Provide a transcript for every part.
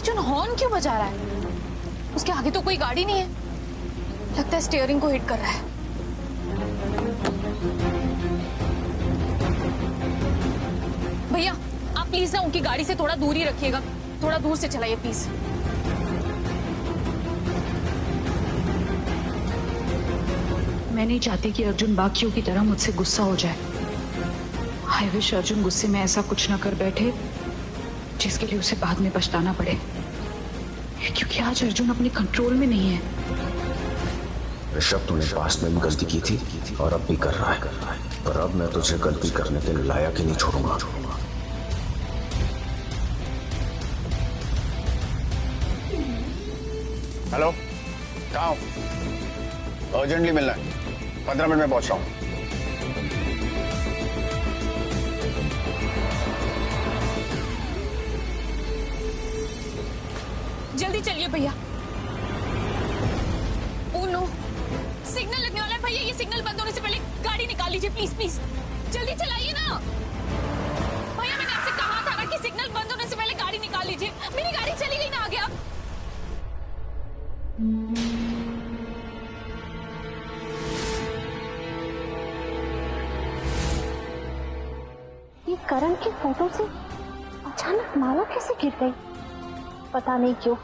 Arjun horn क्यों बजा रहा है? उसके आगे तो कोई गाड़ी नहीं है। लगता है स्टीयरिंग को हिट कर रहा है। भैया आप प्लीज ना उनकी गाड़ी से थोड़ा दूर ही रखिएगा, थोड़ा दूर से चलाइए प्लीज। मैं नहीं चाहती कि अर्जुन बाकियों की तरह मुझसे गुस्सा हो जाए। आई विश अर्जुन गुस्से में ऐसा कुछ ना कर बैठे जिसके लिए उसे बाद में पछताना पड़े, क्योंकि आज अर्जुन अपने कंट्रोल में नहीं है। ऋषभ, तूने पास्ट में भी गलती की थी और अब भी कर रहा है, पर अब मैं तुझे गलती करने के लायक ही नहीं छोड़ूंगा। हेलो, कहाँ हो? अर्जेंटली मिलना है, 15 मिनट में पहुंच रहा हूँ। जल्दी चलिए भैया। ओह नो, सिग्नल लगने वाला है भैया। ये सिग्नल बंद होने से पहले गाड़ी निकाल लीजिए प्लीज प्लीज। जल्दी चलाइए ना भैया। मैंने आपसे कहा था ना कि सिग्नल बंद होने से पहले गाड़ी निकाल लीजिए। मेरी गाड़ी चली गई ना आगे। आप ये करण की फोटो से अचानक माला कैसे गिर गई? पता नहीं क्यों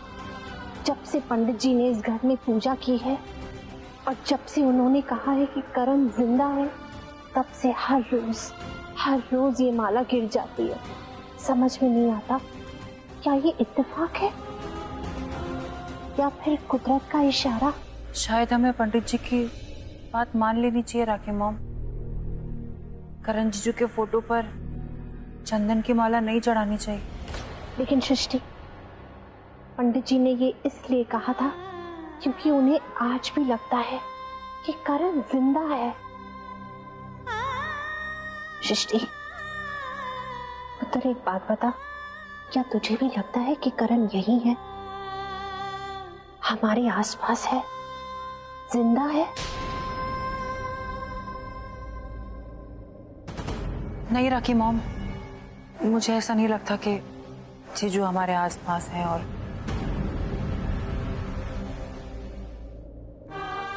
जब से पंडित जी ने इस घर में पूजा की है और जब से उन्होंने कहा है कि करण जिंदा है, तब से हर रोज ये माला गिर जाती है। समझ में नहीं आता क्या ये इत्तेफाक है या फिर कुदरत का इशारा। शायद हमें पंडित जी की बात मान लेनी चाहिए राखी मॉम। करण जीजू के फोटो पर चंदन की माला नहीं चढ़ानी चाहिए। लेकिन सृष्टि, पंडित जी ने ये इसलिए कहा था क्योंकि उन्हें आज भी लगता है कि करण जिंदा है। सृष्टि, पुत्र एक बात बता, क्या तुझे भी लगता है कि करण यही है, हमारे आसपास है, जिंदा है? नहीं राखी मॉम, मुझे ऐसा नहीं लगता कि जीजू हमारे आसपास है। और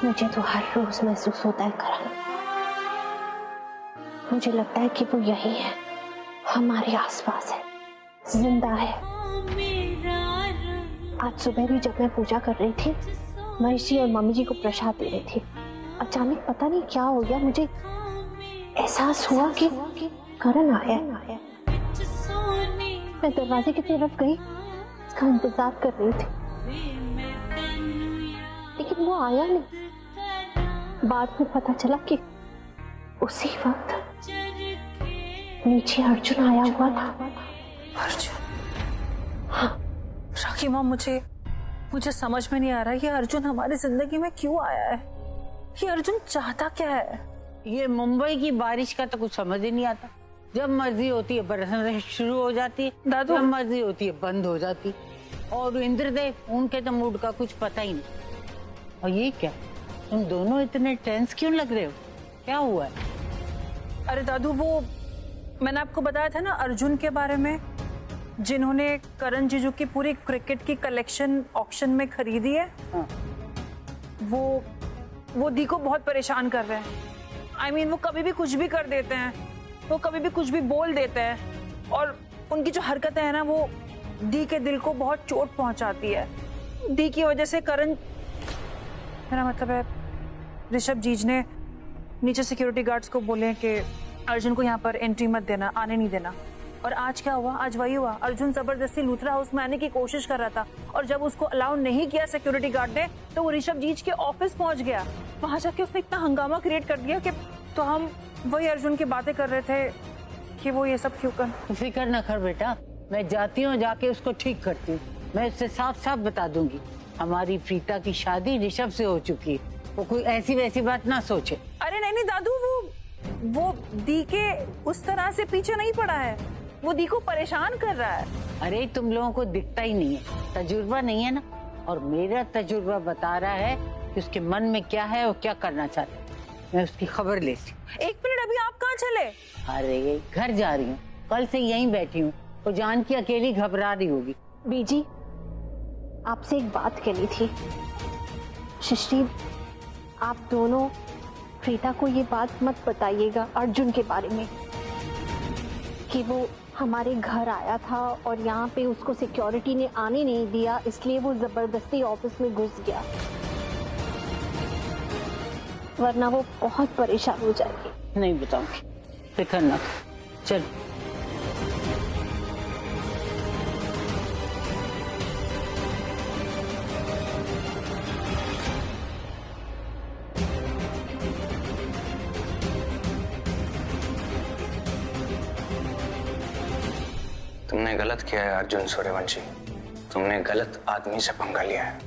मुझे तो हर रोज महसूस होता है करण, मुझे लगता है कि वो यही है, हमारे आसपास है, जिंदा है। आज सुबह भी जब मैं पूजा कर रही थी, महेश जी और मम्मी जी को प्रसाद दे रही थी, अचानक पता नहीं क्या हो गया, मुझे एहसास हुआ कि करण आया। मैं दरवाजे की तरफ गई, उसका इंतजार कर रही थी, लेकिन वो आया नहीं। बाद में पता चला कि उसी वक्त नीचे अर्जुन आया हुआ था। अर्जुन? हाँ राखी मॉम, मुझे समझ में नहीं आ रहा ये अर्जुन हमारी जिंदगी में क्यों आया है। ये अर्जुन चाहता क्या है? ये मुंबई की बारिश का तो कुछ समझ ही नहीं आता। जब मर्जी होती है बरसना शुरू हो जाती है, दादू जब मर्जी होती है बंद हो जाती। और इंद्रदेव, उनके तो मूड का कुछ पता ही नहीं। और ये क्या, तुम दोनों इतने टेंस क्यों लग रहे हो? क्या हुआ है? अरे दादू, वो मैंने आपको बताया था ना अर्जुन के बारे में, जिन्होंने करण जीजू की पूरी क्रिकेट की कलेक्शन ऑक्शन में खरीदी है। हाँ। वो दी को बहुत परेशान कर रहे हैं। I mean, वो कभी भी कुछ भी कर देते हैं, वो कभी भी कुछ भी बोल देते हैं, और उनकी जो हरकतें हैं ना, वो दी के दिल को बहुत चोट पहुंचाती है। दी की वजह से करण, मेरा मतलब है ऋषभ जीज ने नीचे सिक्योरिटी गार्ड्स को बोले कि अर्जुन को यहाँ पर एंट्री मत देना, आने नहीं देना। और आज क्या हुआ? आज वही हुआ। अर्जुन जबरदस्ती लूथरा हाउस में आने की कोशिश कर रहा था, और जब उसको अलाउ नहीं किया सिक्योरिटी गार्ड ने, तो वो ऋषभ जीज के ऑफिस पहुंच गया। वहां जाके उसने इतना हंगामा क्रिएट कर दिया कि तो हम वही अर्जुन की बातें कर रहे थे कि वो ये सब क्यों कर। फिक्र न कर बेटा, मैं जाती हूँ, जाके उसको ठीक करती हूँ। मैं उससे साफ साफ बता दूंगी हमारी प्रीता की शादी ऋषभ से हो चुकी है, वो कोई ऐसी वैसी बात ना सोचे। अरे नहीं दादू, वो दी के उस तरह से पीछे नहीं पड़ा है, वो दी को परेशान कर रहा है। अरे तुम लोगों को दिखता ही नहीं है, तजुर्बा नहीं है ना। और मेरा तजुर्बा बता रहा है कि उसके मन में क्या है और क्या करना चाहता है। मैं उसकी खबर लेती हूँ। एक मिनट, अभी आप कहाँ चले? अरे घर जा रही हूँ, कल से यहीं बैठी हूँ। वो जान की अकेली घबरा रही होगी। बीजी, आपसे एक बात कहनी थी। सृष्टि, आप दोनों प्रीता को ये बात मत बताइएगा अर्जुन के बारे में कि वो हमारे घर आया था और यहाँ पे उसको सिक्योरिटी ने आने नहीं दिया, इसलिए वो जबरदस्ती ऑफिस में घुस गया, वरना वो बहुत परेशान हो जाएगी। नहीं बताऊंगी, फिक्र ना कर। चल तुमने गलत किया है अर्जुन सूर्यवंशी। तुमने गलत आदमी से पंगा लिया है।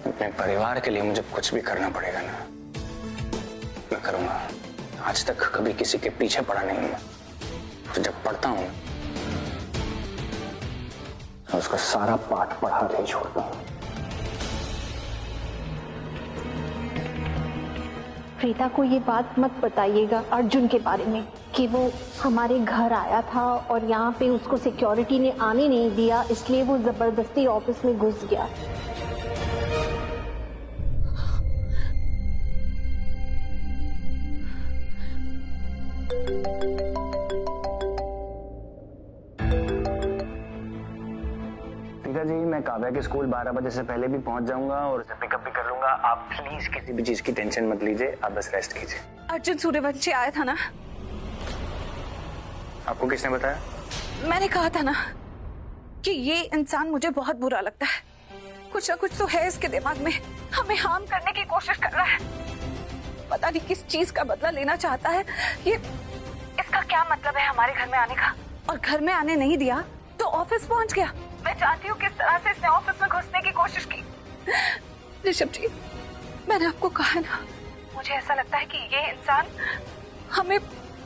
अपने परिवार के लिए मुझे कुछ भी करना पड़ेगा ना, मैं करूंगा। आज तक कभी किसी के पीछे पड़ा नहीं हूं मैं, तो जब पढ़ता हूं तो उसका सारा पाठ पढ़ा के छोड़ता हूं। प्रीता को ये बात मत बताइएगा अर्जुन के बारे में कि वो हमारे घर आया था और यहाँ पे उसको सिक्योरिटी ने आने नहीं दिया, इसलिए वो जबरदस्ती ऑफिस में घुस गया। जी, मैं काव्या के स्कूल 12 बजे से पहले भी पहुंच जाऊंगा और उसे पिकअप भी कर लूंगा। आप प्लीज किसी भी चीज की टेंशन मत लीजिए, आप बस रेस्ट कीजिए। अर्जुन सूर्यवंशी आया था ना? आपको किसने बताया? मैंने कहा था ना कि ये इंसान मुझे बहुत बुरा लगता है। कुछ ना कुछ तो है इसके दिमाग में, हमें हार्म करने की कोशिश कर रहा है। पता नहीं किस चीज का बदला लेना चाहता है ये। इसका क्या मतलब है हमारे घर में आने का? और घर में आने नहीं दिया तो ऑफिस पहुंच गया। मैं जानती हूँ किस तरह से इसने ऑफिस में घुसने की कोशिश की। ऋषभ जी, मैंने आपको कहा ना, मुझे ऐसा लगता है कि ये इंसान हमें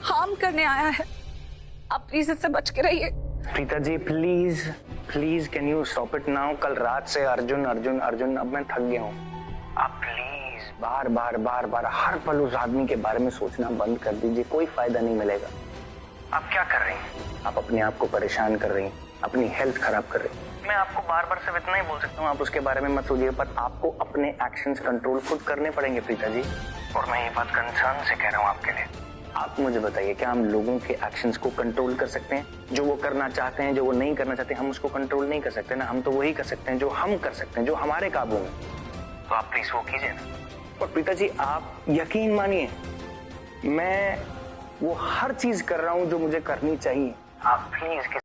हार्म करने आया है। आप प्लीज इससे बच के रहिए। Preeta ji please please can you stop it now. कल रात से अर्जुन अर्जुन अर्जुन, अब मैं थक गया हूँ। आप प्लीज बार बार बार बार हर पल उस आदमी के बारे में सोचना बंद कर दीजिए, कोई फायदा नहीं मिलेगा। आप क्या कर रही हैं? आप अपने आप को परेशान कर रही हैं, अपनी हेल्थ खराब कर रही हैं। मैं आपको बार बार सिर्फ इतना ही बोल सकता हूँ, आप उसके बारे में मत सोचिए, पर आपको अपने एक्शंस कंट्रोल खुद करने पड़ेंगे प्रीता जी। और मैं ये बात कंसर्न से कह रहा हूँ आपके लिए। आप मुझे बताइए, क्या हम लोगों के एक्शंस को कंट्रोल कर सकते हैं? जो वो करना चाहते हैं, जो वो नहीं करना चाहते, हम उसको कंट्रोल नहीं कर सकते ना। हम तो वही कर सकते हैं जो हम कर सकते हैं, जो हमारे काबू में। तो आप प्लीज वो कीजिए ना। और प्रीता जी आप यकीन मानिए, मैं वो हर चीज कर रहा हूं जो मुझे करनी चाहिए। आप प्लीज